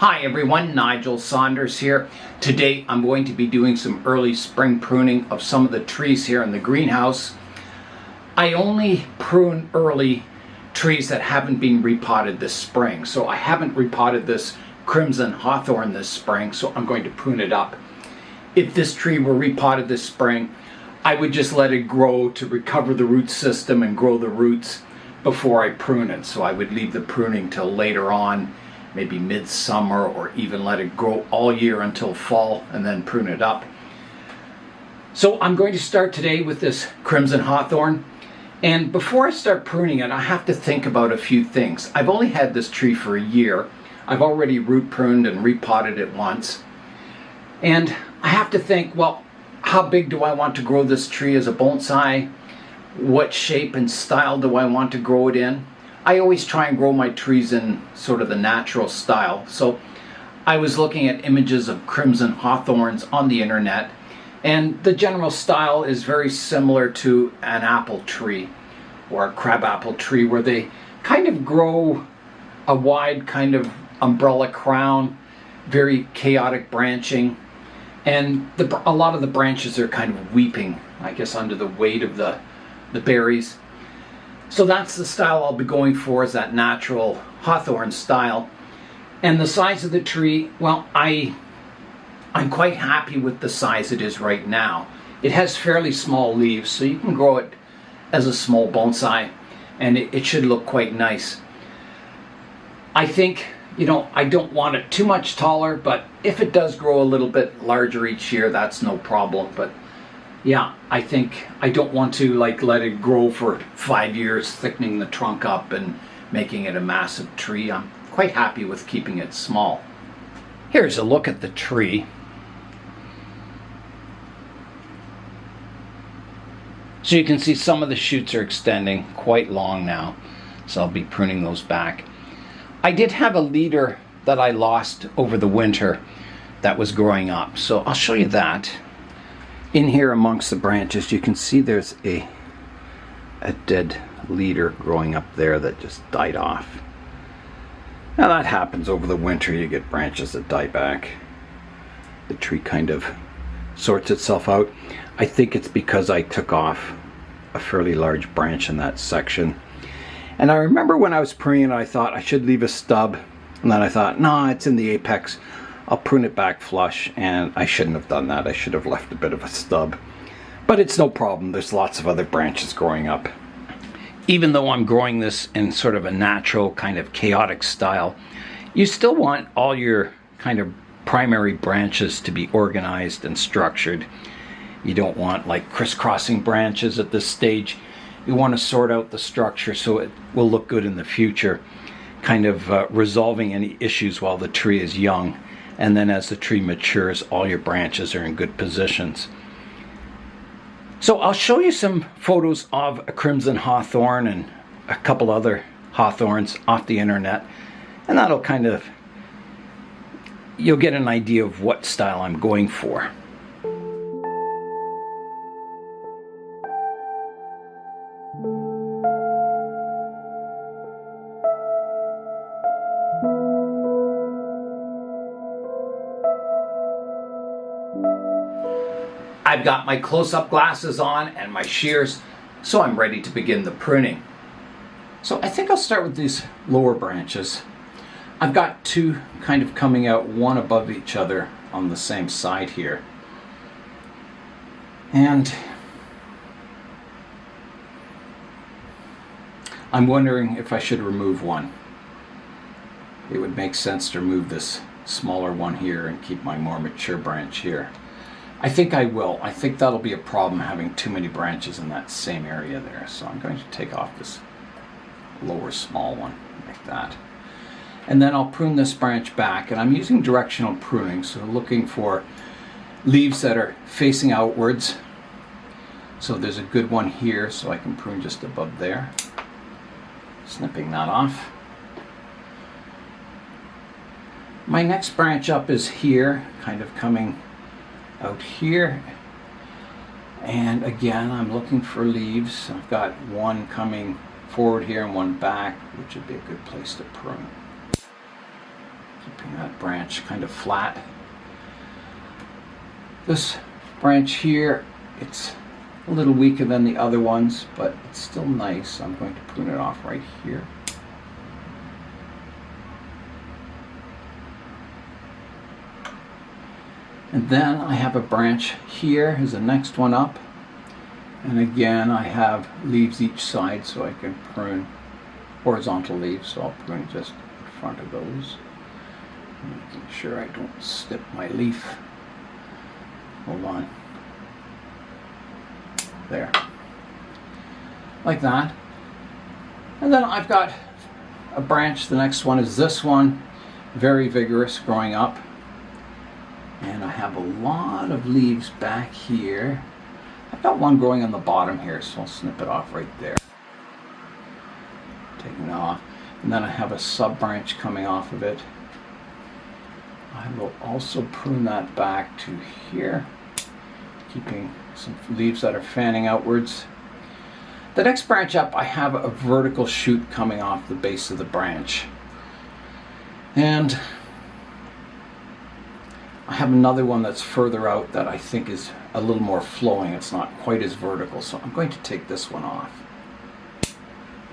Hi everyone, Nigel Saunders here. Today I'm going to be doing some early spring pruning of some of the trees here in the greenhouse. I only prune early trees that haven't been repotted this spring. So I haven't repotted this crimson hawthorn this spring, so I'm going to prune it up. If this tree were repotted this spring, I would just let it grow to recover the root system and grow the roots before I prune it. So I would leave the pruning till later on, maybe midsummer, or even let it grow all year until fall and then prune it up. So I'm going to start today with this crimson hawthorn. And before I start pruning it, I have to think about a few things. I've only had this tree for a year. I've already root pruned and repotted it once. And I have to think, well, how big do I want to grow this tree as a bonsai? What shape and style do I want to grow it in? I always try and grow my trees in sort of the natural style. So I was looking at images of crimson hawthorns on the internet, and the general style is very similar to an apple tree or a crabapple tree, where they kind of grow a wide kind of umbrella crown, very chaotic branching, and a lot of the branches are kind of weeping, I guess, under the weight of the berries. So that's the style I'll be going for, is that natural hawthorn style. And the size of the tree, well, I'm quite happy with the size it is right now. It has fairly small leaves, so you can grow it as a small bonsai, and it should look quite nice. I think, I don't want it too much taller, but if it does grow a little bit larger each year, that's no problem. But yeah, I think I don't want to let it grow for 5 years, thickening the trunk up and making it a massive tree. I'm quite happy with keeping it small. Here's a look at the tree. So you can see some of the shoots are extending quite long now, so I'll be pruning those back. I did have a leader that I lost over the winter that was growing up, so I'll show you that. In here amongst the branches, you can see there's a dead leader growing up there that just died off. Now that happens over the winter. You get branches that die back. The tree kind of sorts itself out. I think it's because I took off a fairly large branch in that section. And I remember when I was pruning it, I thought I should leave a stub. And then I thought, no, it's in the apex. I'll prune it back flush, and I shouldn't have done that. I should have left a bit of a stub. But it's no problem. There's lots of other branches growing up. Even though I'm growing this in sort of a natural kind of chaotic style, you still want all your kind of primary branches to be organized and structured. You don't want crisscrossing branches at this stage. You want to sort out the structure so it will look good in the future, kind of resolving any issues while the tree is young. And then as the tree matures, all your branches are in good positions. So I'll show you some photos of a crimson hawthorn and a couple other hawthorns off the internet. And that'll you'll get an idea of what style I'm going for. I've got my close-up glasses on and my shears, so I'm ready to begin the pruning. So I think I'll start with these lower branches. I've got two kind of coming out one above each other on the same side here. And I'm wondering if I should remove one. It would make sense to remove this smaller one here and keep my more mature branch here. I think I will. I think that'll be a problem, having too many branches in that same area there. So I'm going to take off this lower small one like that. And then I'll prune this branch back. And I'm using directional pruning, so looking for leaves that are facing outwards. So there's a good one here, so I can prune just above there. Snipping that off. My next branch up is here, kind of coming out here, and again I'm looking for leaves. I've got one coming forward here and one back, which would be a good place to prune. keeping that branch kind of flat. This branch here, it's a little weaker than the other ones, but it's still nice. I'm going to prune it off right here. And then I have a branch here, is the next one up. And again, I have leaves each side, so I can prune horizontal leaves, so I'll prune just in front of those. Making sure I don't snip my leaf. Hold on. There. Like that. And then I've got a branch, the next one is this one, very vigorous, growing up. And I have a lot of leaves back here. I've got one growing on the bottom here, so I'll snip it off right there. Taking it off. And then I have a sub branch coming off of it. I will also prune that back to here, keeping some leaves that are fanning outwards. The next branch up, I have a vertical shoot coming off the base of the branch. And I have another one that's further out that I think is a little more flowing. It's not quite as vertical, so I'm going to take this one off.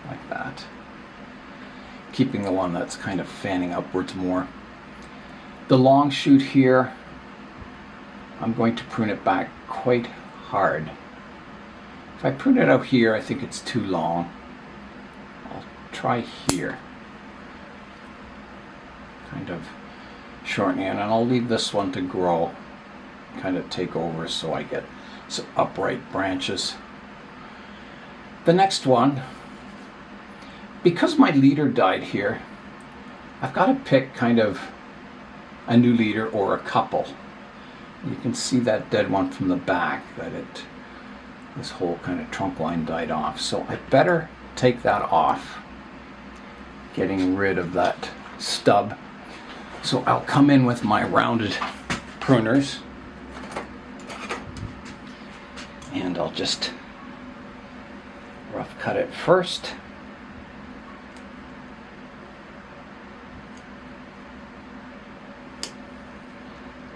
Like that. Keeping the one that's kind of fanning upwards more. The long shoot here, I'm going to prune it back quite hard. If I prune it out here, I think it's too long. I'll try here. Kind of shortening it, and I'll leave this one to grow, kind of take over, so I get some upright branches. The next one, because my leader died here, I've got to pick kind of a new leader or a couple. You can see that dead one from the back, that this whole kind of trunk line died off. So I better take that off, getting rid of that stub. So I'll come in with my rounded pruners, and I'll just rough cut it first.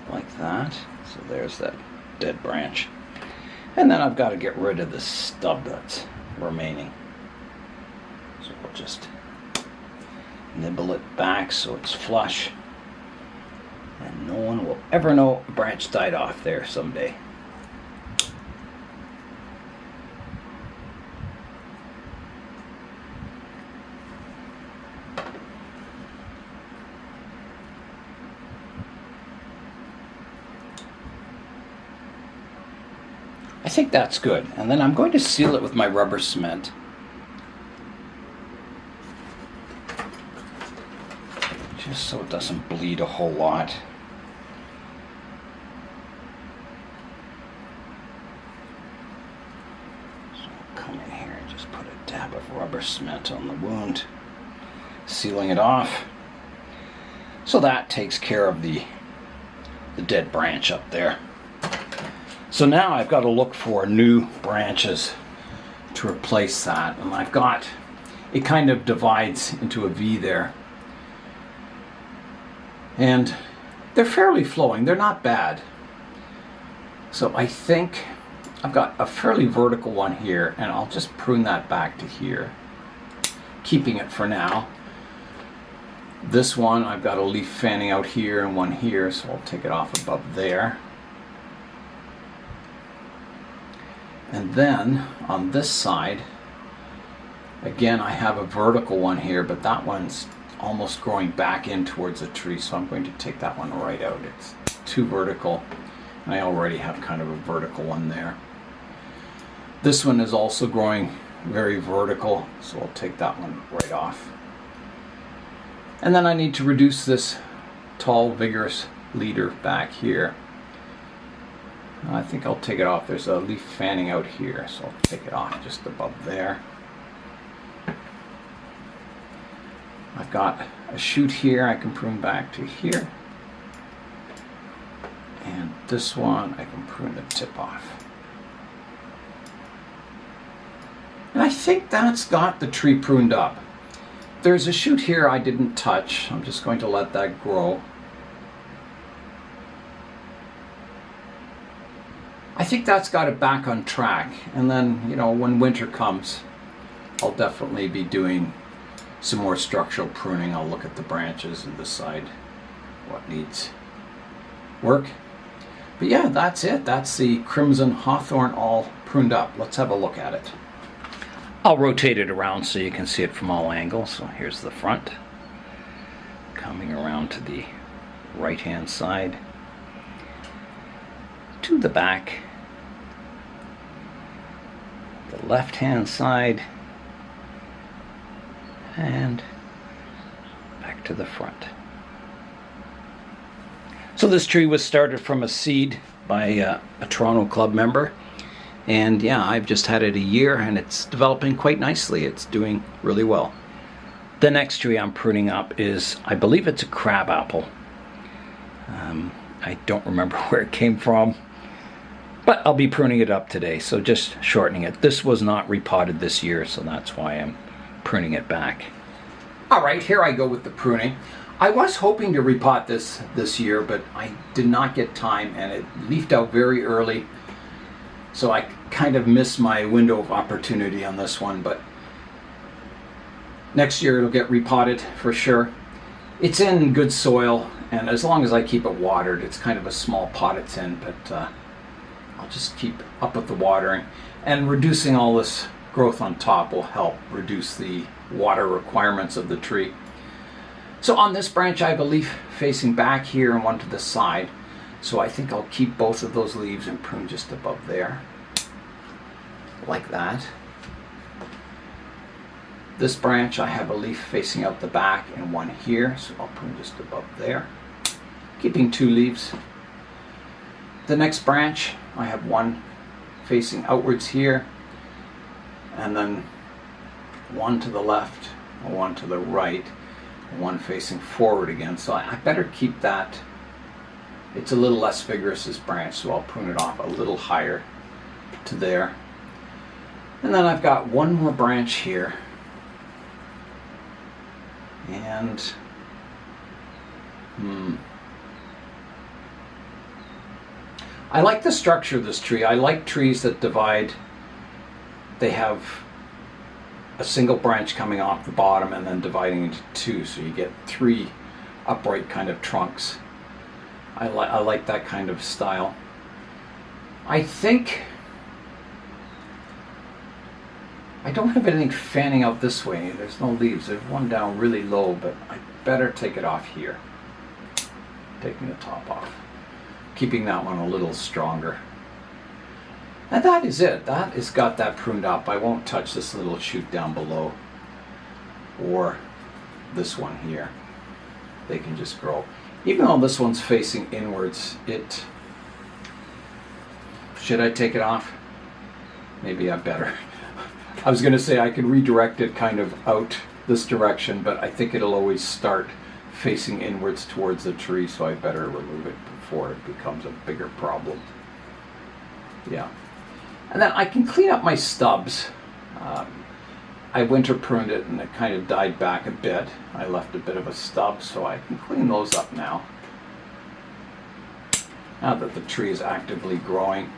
Like that. So there's that dead branch. And then I've got to get rid of the stub that's remaining. So we'll just nibble it back so it's flush. And no one will ever know a branch died off there someday. I think that's good. And then I'm going to seal it with my rubber cement. Just so it doesn't bleed a whole lot. So I'll come in here and just put a dab of rubber cement on the wound, sealing it off. So that takes care of the dead branch up there. So now I've got to look for new branches to replace that. And I've got, it kind of divides into a V there. And they're fairly flowing, they're not bad. So I think I've got a fairly vertical one here, and I'll just prune that back to here, keeping it for now. This one, I've got a leaf fanning out here and one here, so I'll take it off above there. And then on this side, again, I have a vertical one here, but that one's almost growing back in towards the tree, so I'm going to take that one right out. It's too vertical, and I already have kind of a vertical one there. This one is also growing very vertical, so I'll take that one right off. And then I need to reduce this tall, vigorous leader back here. I think I'll take it off. There's a leaf fanning out here, so I'll take it off just above there. I've got a shoot here I can prune back to here. And this one I can prune the tip off. And I think that's got the tree pruned up. There's a shoot here I didn't touch. I'm just going to let that grow. I think that's got it back on track. And then, you know, when winter comes, I'll definitely be doing some more structural pruning. I'll look at the branches and decide what needs work. But yeah, that's it. That's the Crimson Hawthorn all pruned up. Let's have a look at it. I'll rotate it around so you can see it from all angles. So here's the front, coming around to the right-hand side, to the back, the left-hand side, and back to the front. So this tree was started from a seed by a Toronto club member, and yeah, I've just had it a year and it's developing quite nicely. It's doing really well. The next tree I'm pruning up is, I believe it's a crabapple. I don't remember where it came from, but I'll be pruning it up today, so just shortening it. This was not repotted this year, so that's why I'm pruning it back. All right, here I go with the pruning. I was hoping to repot this year, but I did not get time, and it leafed out very early, so I kind of missed my window of opportunity on this one. But next year it'll get repotted for sure. It's in good soil, and as long as I keep it watered, it's kind of a small pot it's in, but I'll just keep up with the watering, and reducing all this growth on top will help reduce the water requirements of the tree. So on this branch I have a leaf facing back here and one to the side, so I think I'll keep both of those leaves and prune just above there, like that. This branch I have a leaf facing out the back and one here, so I'll prune just above there, keeping two leaves. The next branch I have one facing outwards here, and then one to the left, one to the right, one facing forward again. So I better keep that. It's a little less vigorous, this branch, so I'll prune it off a little higher to there. And then I've got one more branch here, and I like the structure of this tree. I like trees that divide. They have a single branch coming off the bottom and then dividing into two, so you get three upright kind of trunks. I like that kind of style. I think I don't have anything fanning out this way. There's no leaves. There's one down really low, but I better take it off here. Taking the top off, keeping that one a little stronger. And that is it. That has got that pruned up. I won't touch this little shoot down below or this one here. They can just grow. Even though this one's facing inwards, should I take it off? Maybe I better. I was going to say I could redirect it kind of out this direction, but I think it'll always start facing inwards towards the tree, so I better remove it before it becomes a bigger problem. Yeah. And then I can clean up my stubs. I winter pruned it and it kind of died back a bit. I left a bit of a stub, so I can clean those up now. Now that the tree is actively growing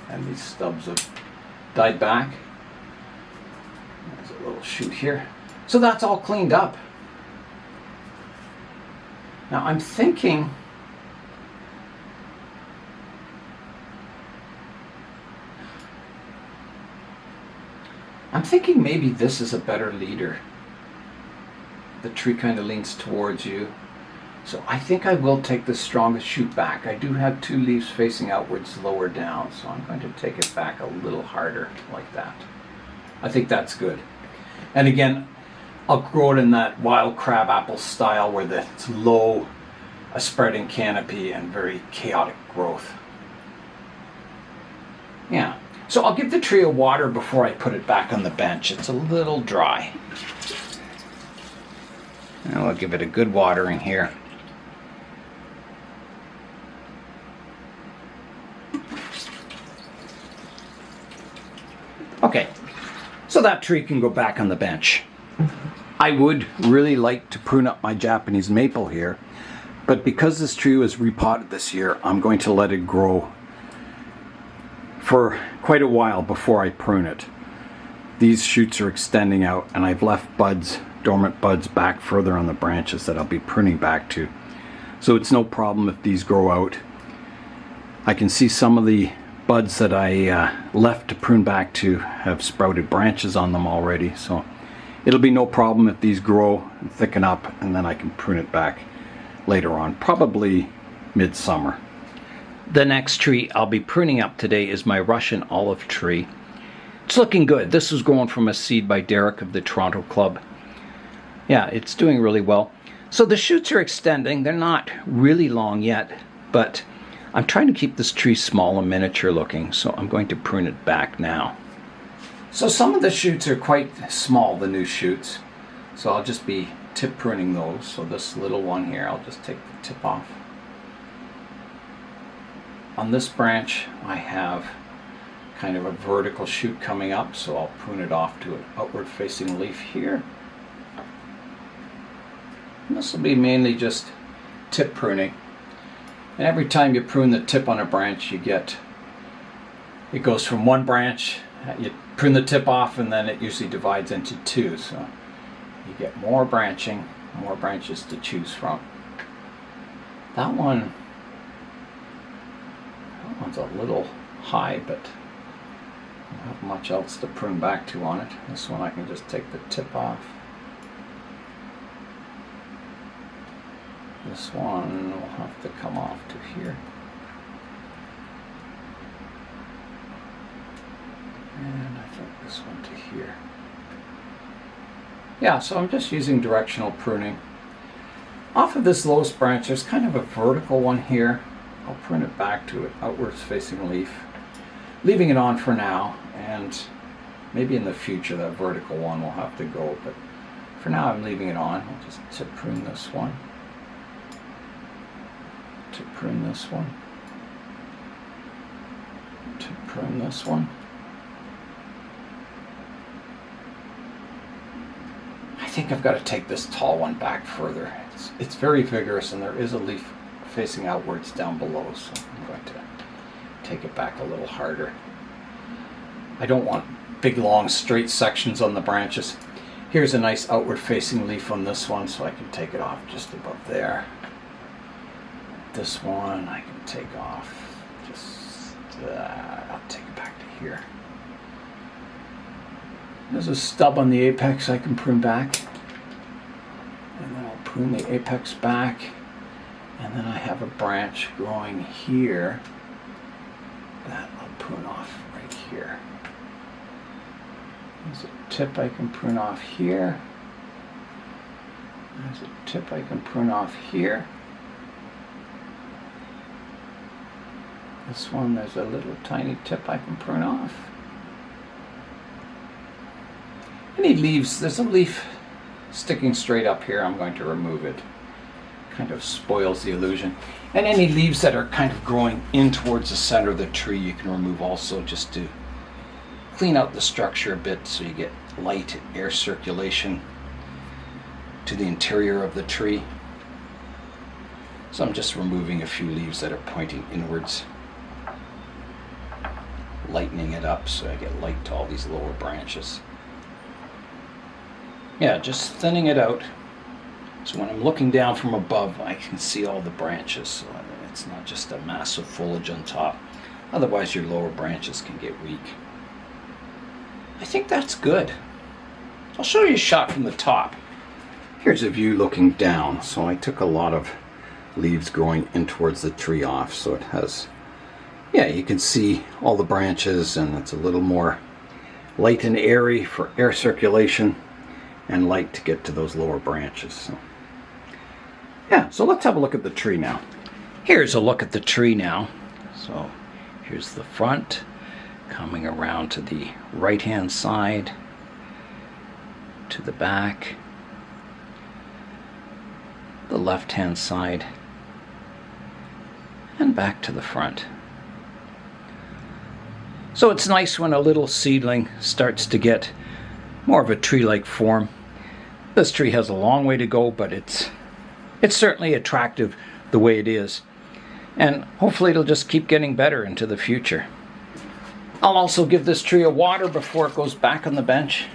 and these stubs have died back. There's a little shoot here. So that's all cleaned up. Now I'm thinking maybe this is a better leader. The tree kind of leans towards you. So I think I will take the strongest shoot back. I do have two leaves facing outwards lower down, so I'm going to take it back a little harder like that. I think that's good. And again, I'll grow it in that wild crabapple style where it's low, a spreading canopy, and very chaotic growth. Yeah. So I'll give the tree a water before I put it back on the bench. It's a little dry. And I'll give it a good watering here. Okay, so that tree can go back on the bench. I would really like to prune up my Japanese maple here, but because this tree was repotted this year, I'm going to let it grow for quite a while before I prune it. These shoots are extending out, and I've left buds, dormant buds, back further on the branches that I'll be pruning back to. So it's no problem if these grow out. I can see some of the buds that I left to prune back to have sprouted branches on them already, so it'll be no problem if these grow and thicken up, and then I can prune it back later on, probably midsummer. The next tree I'll be pruning up today is my Russian olive tree. It's looking good. This was grown from a seed by Derek of the Toronto Club. Yeah, it's doing really well. So the shoots are extending. They're not really long yet, but I'm trying to keep this tree small and miniature looking, so I'm going to prune it back now. So some of the shoots are quite small, the new shoots, so I'll just be tip pruning those. So this little one here, I'll just take the tip off. On this branch, I have kind of a vertical shoot coming up, so I'll prune it off to an outward facing leaf here. And this will be mainly just tip pruning. And every time you prune the tip on a branch, it goes from one branch, you prune the tip off, and then it usually divides into two. So you get more branching, more branches to choose from. That one's a little high, but I don't have much else to prune back to on it. This one I can just take the tip off. This one will have to come off to here. And I think this one to here. Yeah, so I'm just using directional pruning. Off of this lowest branch, there's kind of a vertical one here. I'll prune it back to an outwards facing leaf, leaving it on for now, and maybe in the future that vertical one will have to go, but for now I'm leaving it on. I'll just tip prune this one. To prune this one, to prune this one. I think I've got to take this tall one back further. It's very vigorous, and there is a leaf facing outwards down below, so I'm going to take it back a little harder. I don't want big long straight sections on the branches. Here's a nice outward facing leaf on this one, so I can take it off just above there. This one I can take off, I'll take it back to here. There's a stub on the apex I can prune back, and then I'll prune the apex back, and then I have a branch growing here that I'll prune off right here. There's a tip I can prune off here. There's a tip I can prune off here. This one, there's a little tiny tip I can prune off. Any leaves, there's a leaf sticking straight up here, I'm going to remove it. Kind of spoils the illusion. And any leaves that are kind of growing in towards the center of the tree, you can remove also, just to clean out the structure a bit so you get light air circulation to the interior of the tree. So I'm just removing a few leaves that are pointing inwards, lightening it up so I get light to all these lower branches. Yeah, just thinning it out so when I'm looking down from above I can see all the branches, so it's not just a massive foliage on top. Otherwise your lower branches can get weak. I think that's good. I'll show you a shot from the top. Here's a view looking down. So I took a lot of leaves growing in towards the tree off, so it has, yeah, you can see all the branches, and it's a little more light and airy for air circulation and light to get to those lower branches. So, yeah, so let's have a look at the tree now. Here's a look at the tree now. So here's the front, coming around to the right hand side, to the back, the left hand side, and back to the front. So it's nice when a little seedling starts to get more of a tree-like form. This tree has a long way to go, but it's certainly attractive the way it is. And hopefully it'll just keep getting better into the future. I'll also give this tree a water before it goes back on the bench.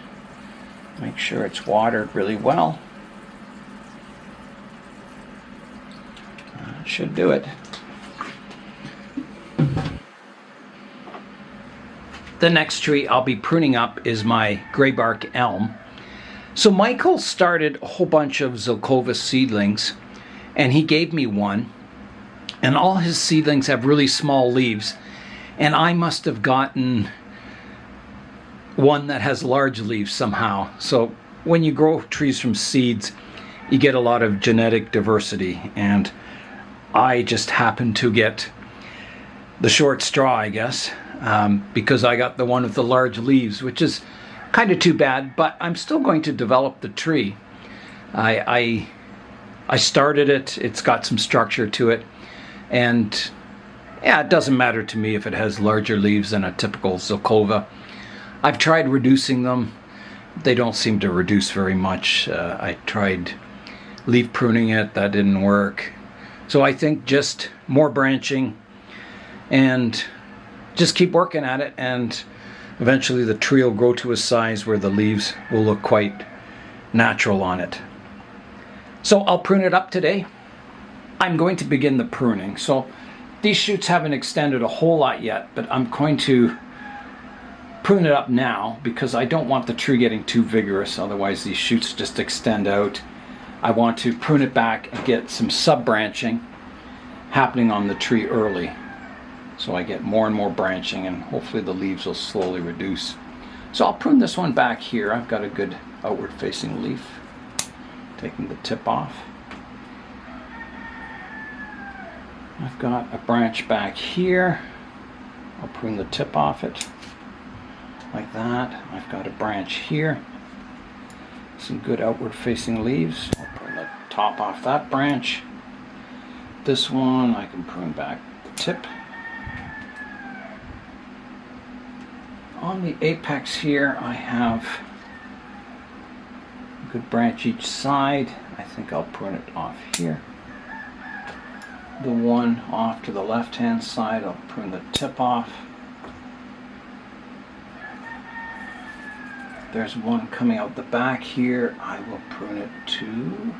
Make sure it's watered really well. That should do it. The next tree I'll be pruning up is my Grey Bark Elm. So Michael started a whole bunch of Zelkova seedlings, and he gave me one. And all his seedlings have really small leaves, and I must have gotten one that has large leaves somehow. So when you grow trees from seeds, you get a lot of genetic diversity, and I just happened to get the short straw, I guess, because I got the one with the large leaves, which is kind of too bad, but I'm still going to develop the tree. I started it, it's got some structure to it, and yeah, it doesn't matter to me if it has larger leaves than a typical Zelkova. I've tried reducing them. They don't seem to reduce very much. I tried leaf pruning it, that didn't work. So I think just more branching and just keep working at it, and eventually the tree will grow to a size where the leaves will look quite natural on it. So I'll prune it up today. I'm going to begin the pruning. So these shoots haven't extended a whole lot yet, but I'm going to prune it up now because I don't want the tree getting too vigorous, otherwise these shoots just extend out. I want to prune it back and get some sub-branching happening on the tree early, so I get more and more branching, and hopefully the leaves will slowly reduce. So I'll prune this one back here. I've got a good outward facing leaf. Taking the tip off. I've got a branch back here. I'll prune the tip off it like that. I've got a branch here. Some good outward facing leaves. I'll prune the top off that branch. This one I can prune back the tip. On the apex here I have a good branch each side. I think I'll prune it off here. The one off to the left hand side, I'll prune the tip off. There's one coming out the back here. I will prune it to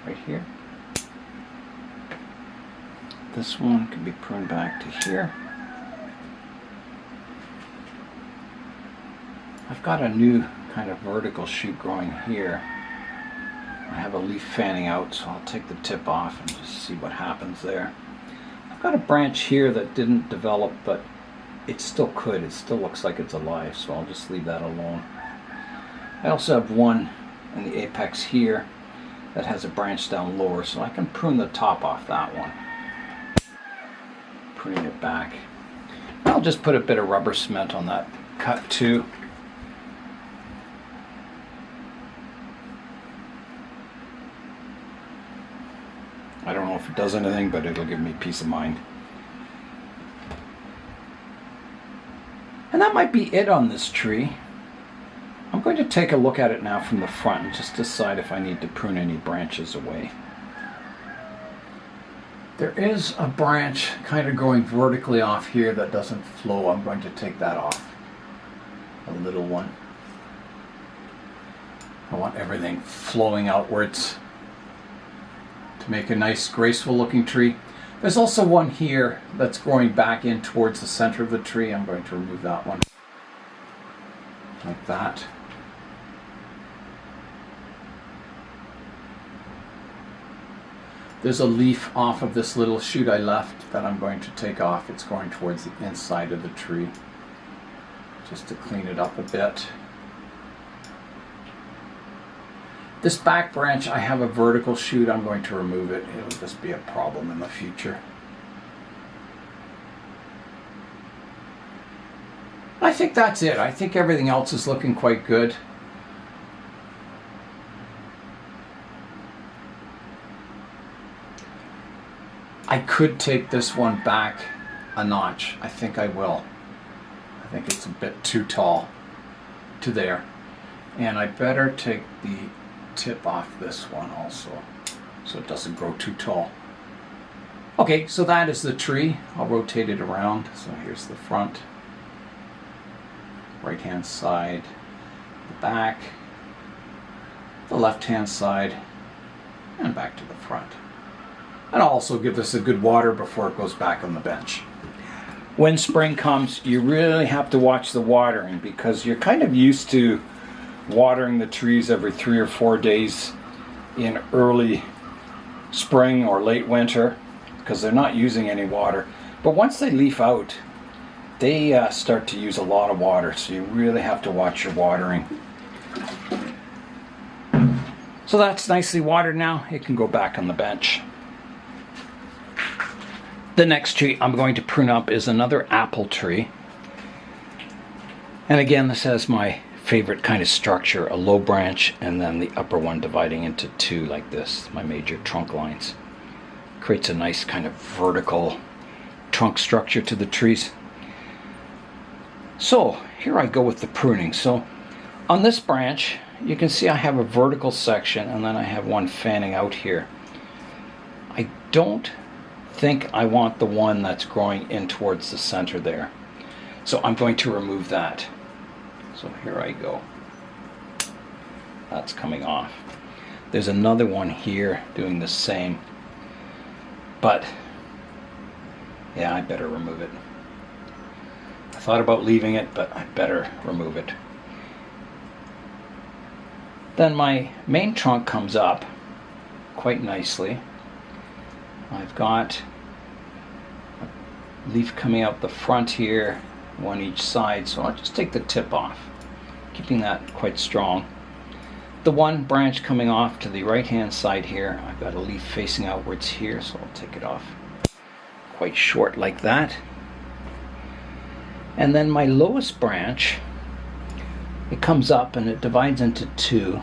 right here. This one can be pruned back to here. I've got a new kind of vertical shoot growing here. I have a leaf fanning out, so I'll take the tip off and just see what happens there. I've got a branch here that didn't develop, but it still could. It still looks like it's alive, so I'll just leave that alone. I also have one in the apex here that has a branch down lower, so I can prune the top off that one. Pruning it back. I'll just put a bit of rubber cement on that cut too. I don't know if it does anything, but it'll give me peace of mind. And that might be it on this tree. I'm going to take a look at it now from the front and just decide if I need to prune any branches away. There is a branch kind of going vertically off here that doesn't flow. I'm going to take that off. A little one. I want everything flowing outwards to make a nice, graceful looking tree. There's also one here that's growing back in towards the center of the tree. I'm going to remove that one. Like that. There's a leaf off of this little shoot I left that I'm going to take off. It's going towards the inside of the tree, just to clean it up a bit. This back branch, I have a vertical shoot. I'm going to remove it. It'll just be a problem in the future. I think that's it. I think everything else is looking quite good. I could take this one back a notch. I think I will. I think it's a bit too tall to there. And I better take the tip off this one also, so it doesn't grow too tall. Okay, so that is the tree. I'll rotate it around. So here's the front, right hand side, the back, the left hand side, and back to the front. And I'll also give this a good water before it goes back on the bench. When spring comes, you really have to watch the watering, because you're kind of used to watering the trees every 3 or 4 days in early spring or late winter, because they're not using any water. But once they leaf out, they start to use a lot of water, so you really have to watch your watering. So that's nicely watered now. It can go back on the bench. The next tree I'm going to prune up is another apple tree. And again, this has my favorite kind of structure, a low branch and then the upper one dividing into two like this, my major trunk lines. Creates a nice kind of vertical trunk structure to the trees. So here I go with the pruning. So on this branch, you can see I have a vertical section and then I have one fanning out here. I don't think I want the one that's growing in towards the center there. So I'm going to remove that. So here I go. That's coming off. There's another one here doing the same. But yeah, I better remove it. I thought about leaving it, but I better remove it. Then my main trunk comes up quite nicely. I've got a leaf coming out the front here, one each side, so I'll just take the tip off, keeping that quite strong. The one branch coming off to the right hand side here, I've got a leaf facing outwards here, so I'll take it off quite short like that. And then my lowest branch, it comes up and it divides into two.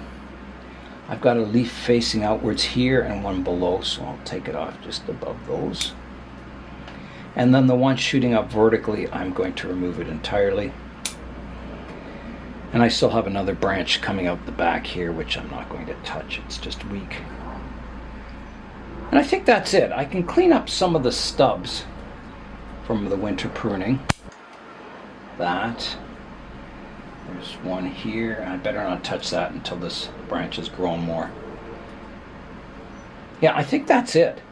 I've got a leaf facing outwards here and one below, so I'll take it off just above those. And then the one shooting up vertically, I'm going to remove it entirely. And I still have another branch coming out the back here, which I'm not going to touch. It's just weak. And I think that's it. I can clean up some of the stubs from the winter pruning. That. There's one here. I better not touch that until this branch has grown more. Yeah, I think that's it.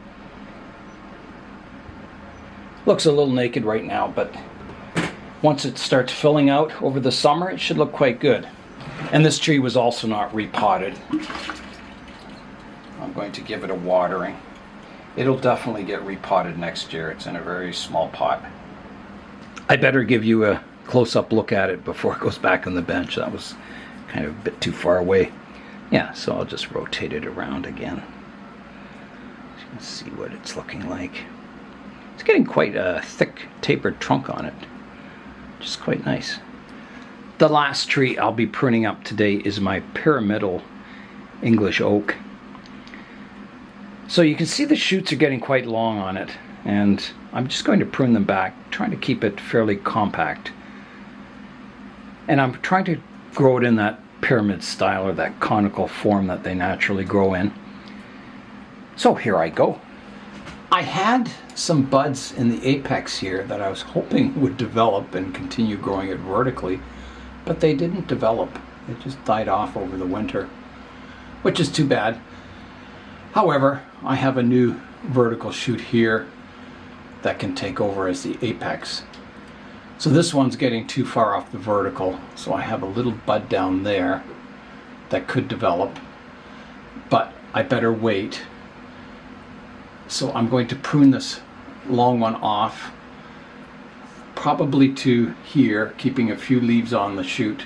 Looks a little naked right now, but once it starts filling out over the summer, it should look quite good. And this tree was also not repotted. I'm going to give it a watering. It'll definitely get repotted next year. It's in a very small pot. I better give you a close-up look at it before it goes back on the bench. That was kind of a bit too far away. Yeah, so I'll just rotate it around again. So you can see what it's looking like. It's getting quite a thick tapered trunk on it, which is quite nice. The last tree I'll be pruning up today is my Pyramidal English Oak. So you can see the shoots are getting quite long on it, and I'm just going to prune them back, trying to keep it fairly compact. And I'm trying to grow it in that pyramid style, or that conical form that they naturally grow in. So here I go. I had some buds in the apex here that I was hoping would develop and continue growing it vertically, but they didn't develop. They just died off over the winter, which is too bad. However, I have a new vertical shoot here that can take over as the apex. So this one's getting too far off the vertical, so I have a little bud down there that could develop, but I better wait. So I'm going to prune this long one off, probably to here, keeping a few leaves on the shoot.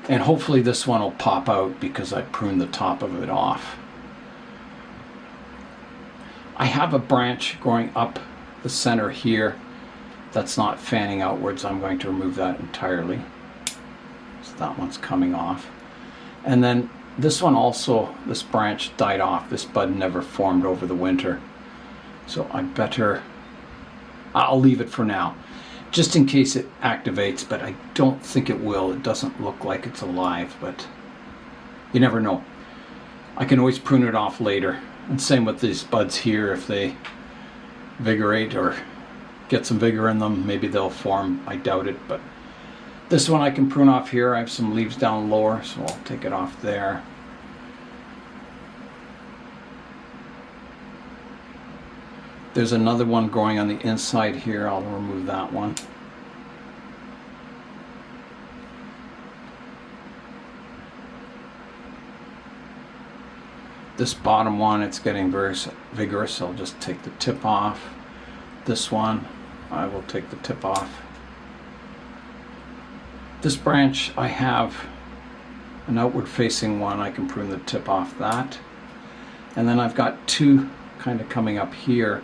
And hopefully this one will pop out because I pruned the top of it off. I have a branch growing up the center here that's not fanning outwards. I'm going to remove that entirely. So that one's coming off. And then this one also, this branch died off. This bud never formed over the winter. So I'll leave it for now. just in case it activates, but I don't think it will. It doesn't look like it's alive, but you never know. I can always prune it off later. And same with these buds here. If they vigorate or get some vigor in them, maybe they'll form. I doubt it, but this one I can prune off here. I have some leaves down lower, so I'll take it off there. There's another one growing on the inside here. I'll remove that one. This bottom one, it's getting very vigorous. I'll just take the tip off. This one, I will take the tip off. This branch, I have an outward facing one. I can prune the tip off that. And then I've got two kind of coming up here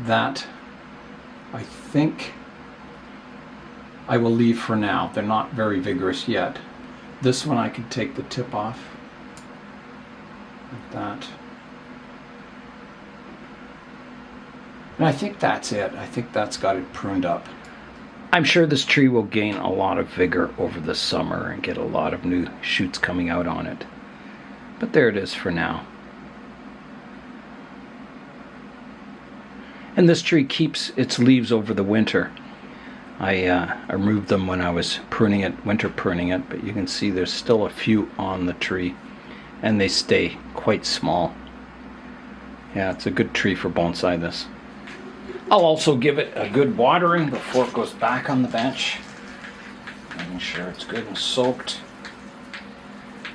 that I think I will leave for now. They're not very vigorous yet. This one I can take the tip off like that. And I think that's it. I think that's got it pruned up. I'm sure this tree will gain a lot of vigor over the summer and get a lot of new shoots coming out on it. But there it is for now. And this tree keeps its leaves over the winter. I removed them when I was pruning it, winter pruning it, but you can see there's still a few on the tree and they stay quite small. Yeah, it's a good tree for bonsai, this. I'll also give it a good watering before it goes back on the bench. Making sure it's good and soaked.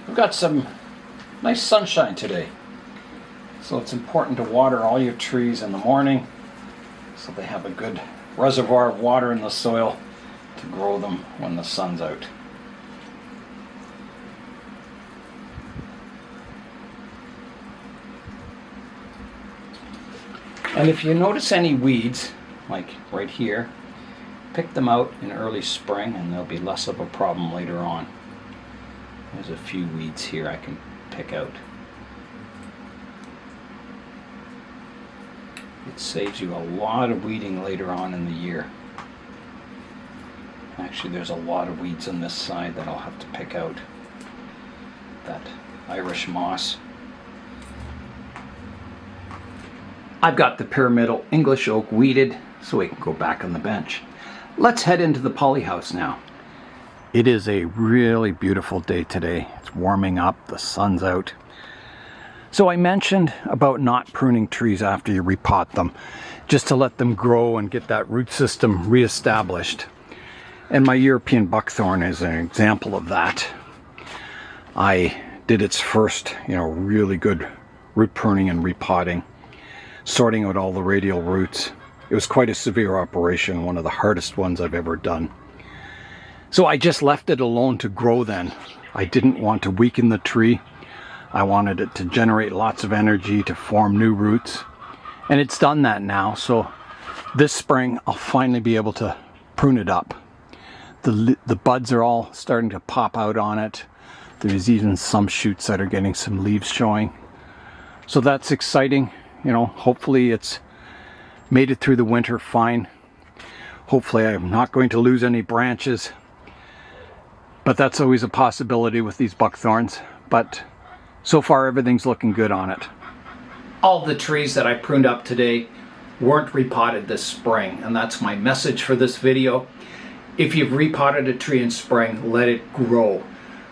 We've got some nice sunshine today, so it's important to water all your trees in the morning so they have a good reservoir of water in the soil to grow them when the sun's out. And if you notice any weeds, like right here, pick them out in early spring and they'll be less of a problem later on. There's a few weeds here I can pick out. It saves you a lot of weeding later on in the year. Actually, there's a lot of weeds on this side that I'll have to pick out. That Irish moss. I've got the Pyramidal English Oak weeded so we can go back on the bench. Let's head into the polyhouse now. It is a really beautiful day today. It's warming up, the sun's out. So I mentioned about not pruning trees after you repot them, just to let them grow and get that root system reestablished. And my European buckthorn is an example of that. I did its first, really good root pruning and repotting, sorting out all the radial roots. It was quite a severe operation, one of the hardest ones I've ever done. So I just left it alone to grow then. I didn't want to weaken the tree. I wanted it to generate lots of energy to form new roots. And it's done that now, so this spring I'll finally be able to prune it up. The buds are all starting to pop out on it. There's even some shoots that are getting some leaves showing. So that's exciting. Hopefully it's made it through the winter fine. Hopefully I'm not going to lose any branches. But that's always a possibility with these buckthorns. But so far everything's looking good on it. All the trees that I pruned up today weren't repotted this spring, and that's my message for this video. If you've repotted a tree in spring, let it grow.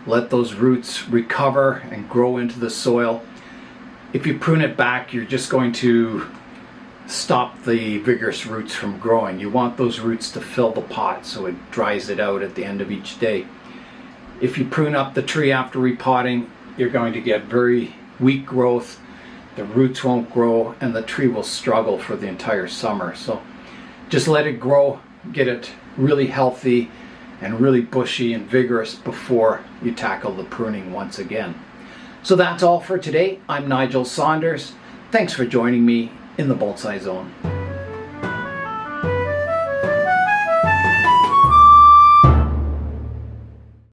Let those roots recover and grow into the soil. If you prune it back, you're just going to stop the vigorous roots from growing. You want those roots to fill the pot so it dries it out at the end of each day. If you prune up the tree after repotting, you're going to get very weak growth. The roots won't grow and the tree will struggle for the entire summer. So just let it grow, get it really healthy and really bushy and vigorous before you tackle the pruning once again. So that's all for today. I'm Nigel Saunders. Thanks for joining me in the Bonsai Zone.